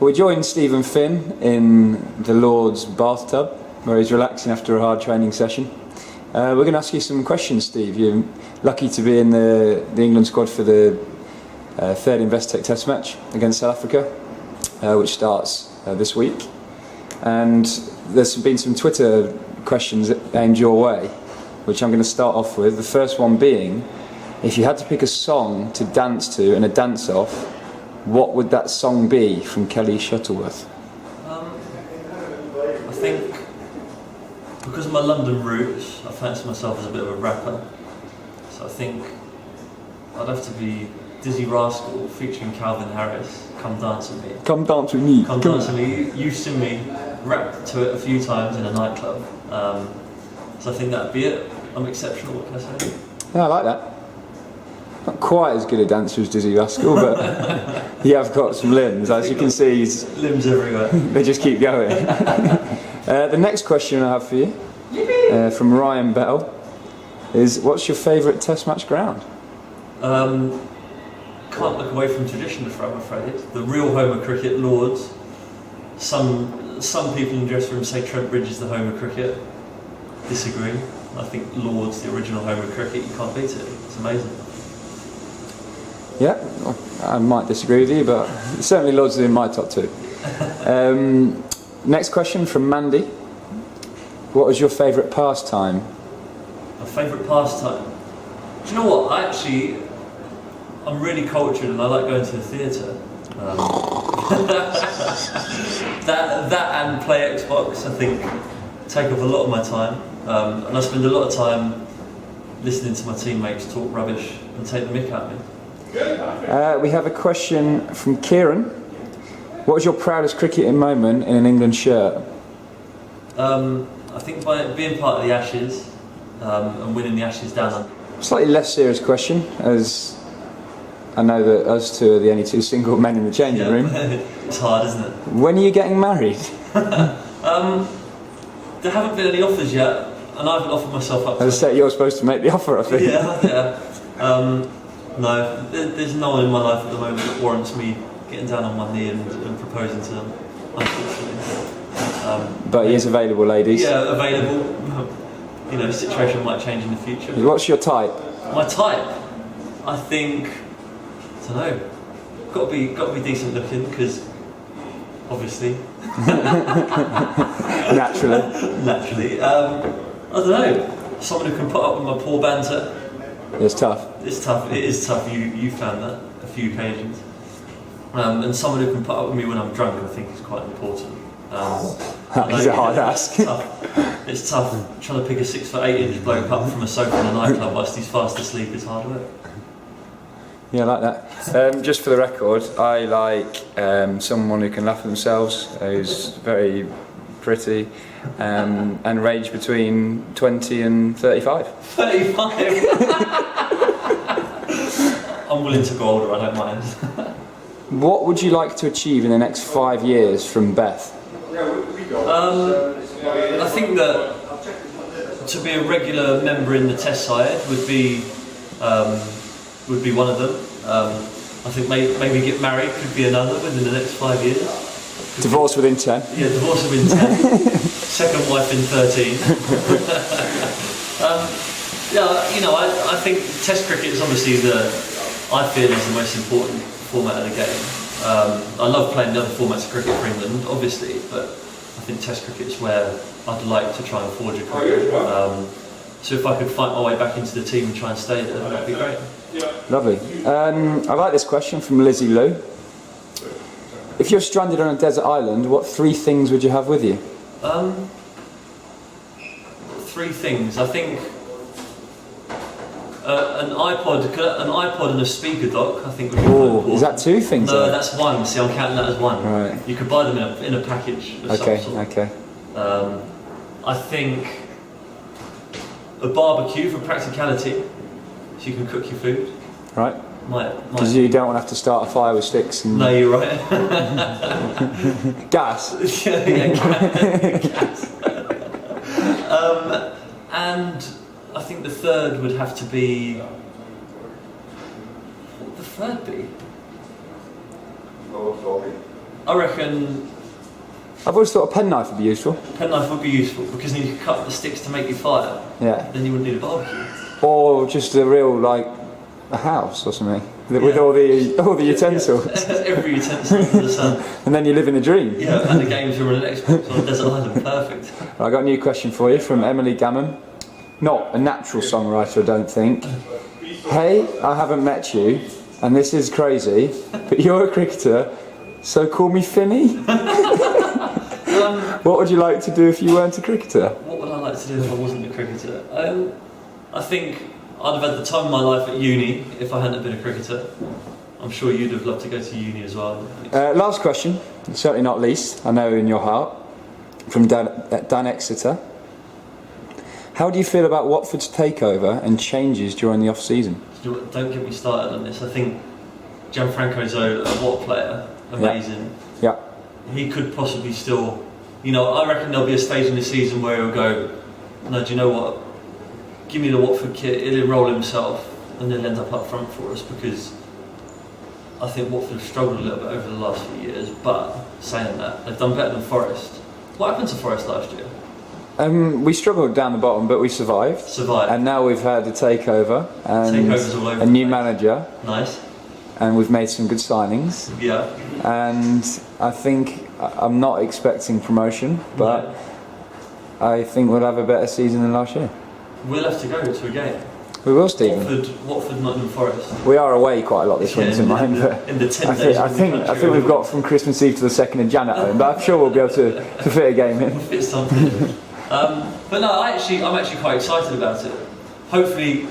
We joined Stephen Finn in the Lord's bathtub, where he's relaxing after a hard training session. We're going to ask you some questions, Steve. You're lucky to be in the England squad for the third Investec Test match against South Africa, which starts this week. And there's been some Twitter questions aimed your way, which I'm going to start off with. The first one being, if you had to pick a song to dance to and a dance-off, what would that song be from Kelly Shuttleworth? I think, because of my London roots, I fancy myself as a bit of a rapper. So I think I'd have to be Dizzy Rascal featuring Calvin Harris, Come Dance With Me. Come dance with me. Come Dance With Me. You've seen me rap to it a few times in a nightclub. So I think that'd be it. I'm exceptional, what can I say? Yeah, I like that. Not quite as good a dancer as Dizzy Rascal, but you have got some limbs. As you can see, limbs everywhere. They just keep going. The next question I have for you, from Ryan Bell, is what's your favourite Test match ground? Can't look away from tradition, I'm afraid. The real home of cricket, Lords. Some people in the dressing room say Trent Bridge is the home of cricket. Disagree. I think Lords, the original home of cricket, you can't beat it. It's amazing. Yeah, I might disagree with you, but certainly Lords is in my top two. Next question from Mandy. What was your favourite pastime? My favourite pastime? Do you know what? I'm really cultured and I like going to the theatre. That and play Xbox, I think, take up a lot of my time. And I spend a lot of time listening to my teammates talk rubbish and take the mick out of me. We have a question from Kieran. What was your proudest cricketing moment in an England shirt? I think by being part of the Ashes and winning the Ashes down under. Slightly less serious question, as I know that us two are the only two single men in the changing room. It's hard, isn't it? When are you getting married? There haven't been any offers yet, and I haven't offered myself up. As I say, you're supposed to make the offer, I think. Yeah. No, there's no one in my life at the moment that warrants me getting down on one knee and proposing to them, unfortunately. But he is available, ladies. Yeah, available. You know, the situation might change in the future. What's your type? My type? I think, I don't know. Got to be decent looking, because obviously. Naturally. I don't know. Someone who can put up with my poor banter. It's tough. It's tough. It is tough. You found that a few occasions. And someone who can put up with me when I'm drunk, I think, is quite important. That is a hard ask. It's tough. Trying to pick a 6'8" bloke up from a sofa in a nightclub whilst he's fast asleep is hard work. Yeah, I like that. Just for the record, I like someone who can laugh at themselves, who's very pretty, and range between 20 and 35. 35? I'm willing to go older, I don't mind. What would you like to achieve in the next 5 years from Beth? I think that to be a regular member in the Test side would be one of them. I think maybe get married could be another within the next 5 years. Divorce within 10? Yeah, divorce within 10. Second wife in 13. I think Test cricket is obviously I feel is the most important format of the game. I love playing the other formats of cricket for England, obviously, but I think Test cricket is where I'd like to try and forge a career. So if I could fight my way back into the team and try and stay there, that'd be great. Lovely. I like this question from Lizzie Lou. If you're stranded on a desert island, what 3 things would you have with you? 3 things. I think an iPod and a speaker dock. I think would be quite important. Is that 2 things? No, that's 1. See, I'm counting that as 1. Right. You could buy them in a package of some sort. Okay. I think a barbecue for practicality, so you can cook your food. Right. Because you don't want to have to start a fire with sticks. And no, you're right. Gas. yeah, gas. And I think the third would have to be. What would the third be? I reckon I've always thought a penknife would be useful. penknife would be useful because then you could cut the sticks to make your fire. Yeah. Then you wouldn't need a barbecue. Or just a real, like, a house or something. With all the utensils. Every utensil under the sun. And then you live in a dream. Yeah, and the games are on an Xbox on a desert island. Perfect. I got a new question for you from Emily Gammon. Not a natural songwriter, I don't think. Hey, I haven't met you, and this is crazy, but you're a cricketer, so call me Finny. What would you like to do if you weren't a cricketer? What would I like to do if I wasn't a cricketer? I think I'd have had the time of my life at uni if I hadn't been a cricketer. I'm sure you'd have loved to go to uni as well. Last question, certainly not least, I know in your heart, from Dan Exeter. How do you feel about Watford's takeover and changes during the off-season? Don't get me started on this. I think Gianfranco Zola, what a player, amazing. Yeah. He could possibly still, I reckon there'll be a stage in the season where he'll go, no, do you know what? Give me the Watford kit, he'll enrol himself, and then end up front for us because I think Watford have struggled a little bit over the last few years. But saying that, they've done better than Forest. What happened to Forest last year? We struggled down the bottom, but we survived. And now we've had a takeover and all over a new manager. Nice. And we've made some good signings. Yeah. And I think I'm not expecting promotion, but No. I think we'll have a better season than last year. We'll have to go to a game. We will, Stephen. Watford, Nottingham Forest. We are away quite a lot this winter, mind. In the 10 days. I think we've got from Christmas Eve to the 2nd of Jan at home, but I'm sure we'll be able to fit a game in. We'll fit something in. But no, I'm actually quite excited about it. Hopefully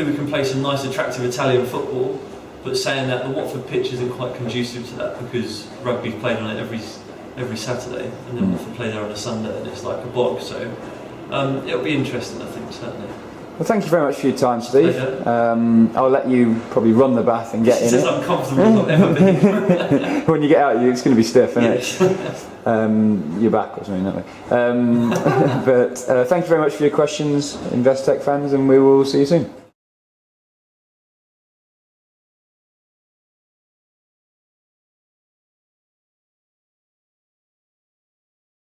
we can play some nice, attractive Italian football. But saying that, the Watford pitch isn't quite conducive to that because rugby's played on it every Saturday, and then Watford play there on a Sunday, and it's like a bog. So it'll be interesting, I think, certainly. Well, thank you very much for your time, Steve. I'll let you probably run the bath and get in it. It's as uncomfortable as I've ever been. When you get out, it's going to be stiff, isn't Yes. it? You're back or something, aren't we? But thank you very much for your questions, Investec fans, and we will see you soon.